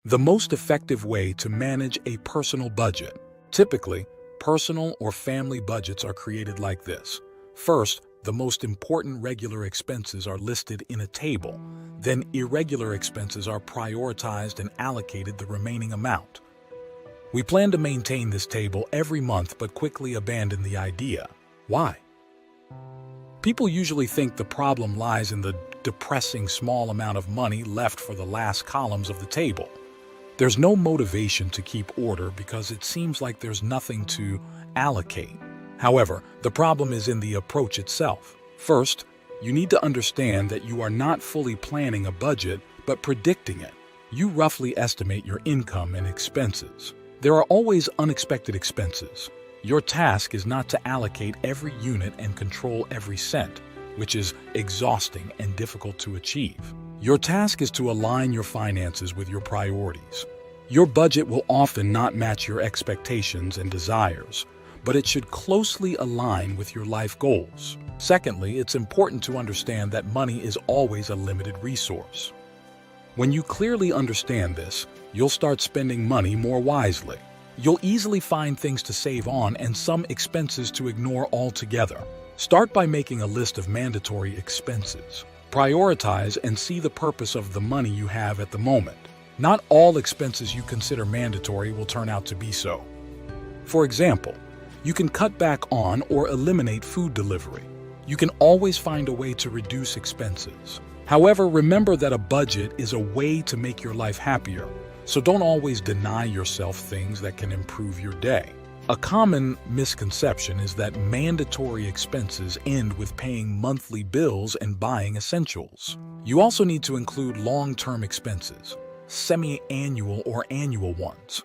The most effective way to manage a personal budget. Typically, personal or family budgets are created like this. First, the most important regular expenses are listed in a table. Then irregular expenses are prioritized and allocated the remaining amount. We plan to maintain this table every month but quickly abandon the idea. Why? People usually think the problem lies in the depressing small amount of money left for the last columns of the table. There's no motivation to keep order because it seems like there's nothing to allocate. However, the problem is in the approach itself. First, you need to understand that you are not fully planning a budget, but predicting it. You roughly estimate your income and expenses. There are always unexpected expenses. Your task is not to allocate every unit and control every cent, which is exhausting and difficult to achieve. Your task is to align your finances with your priorities. Your budget will often not match your expectations and desires, but it should closely align with your life goals. Secondly, it's important to understand that money is always a limited resource. When you clearly understand this, you'll start spending money more wisely. You'll easily find things to save on and some expenses to ignore altogether. Start by making a list of mandatory expenses. Prioritize and see the purpose of the money you have at the moment. Not all expenses you consider mandatory will turn out to be so. For example, you can cut back on or eliminate food delivery. You can always find a way to reduce expenses. However, remember that a budget is a way to make your life happier, so don't always deny yourself things that can improve your day. A common misconception is that mandatory expenses end with paying monthly bills and buying essentials. You also need to include long-term expenses, semi-annual or annual ones.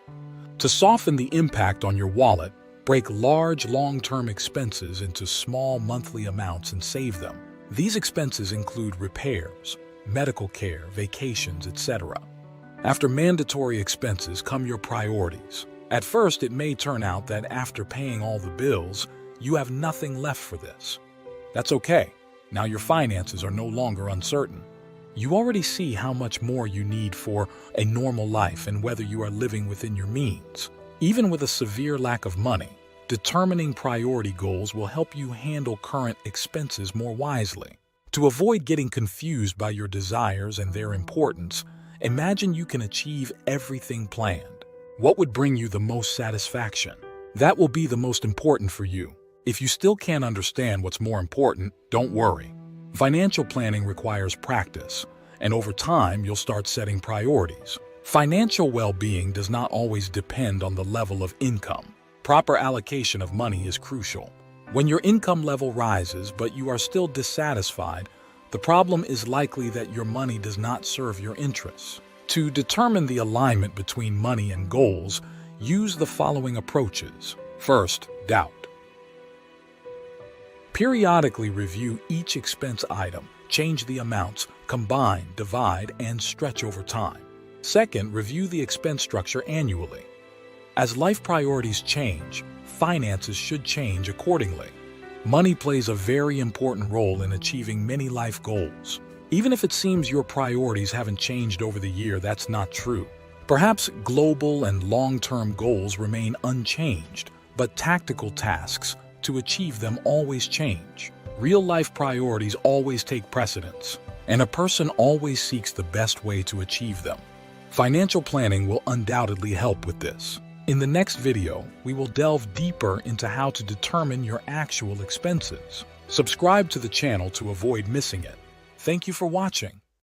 To soften the impact on your wallet, break large long-term expenses into small monthly amounts and save them. These expenses include repairs, medical care, vacations, etc. After mandatory expenses come your priorities. At first, it may turn out that after paying all the bills, you have nothing left for this. That's okay. Now your finances are no longer uncertain. You already see how much more you need for a normal life and whether you are living within your means. Even with a severe lack of money, determining priority goals will help you handle current expenses more wisely. To avoid getting confused by your desires and their importance, imagine you can achieve everything planned. What would bring you the most satisfaction? That will be the most important for you. If you still can't understand what's more important, don't worry. Financial planning requires practice, and over time, you'll start setting priorities. Financial well-being does not always depend on the level of income. Proper allocation of money is crucial. When your income level rises but you are still dissatisfied, the problem is likely that your money does not serve your interests. To determine the alignment between money and goals, use the following approaches. First, doubt. Periodically review each expense item, change the amounts, combine, divide, and stretch over time. Second, review the expense structure annually. As life priorities change, finances should change accordingly. Money plays a very important role in achieving many life goals. Even if it seems your priorities haven't changed over the year, that's not true. Perhaps global and long-term goals remain unchanged, but tactical tasks to achieve them always change. Real-life priorities always take precedence, and a person always seeks the best way to achieve them. Financial planning will undoubtedly help with this. In the next video, we will delve deeper into how to determine your actual expenses. Subscribe to the channel to avoid missing it. Thank you for watching.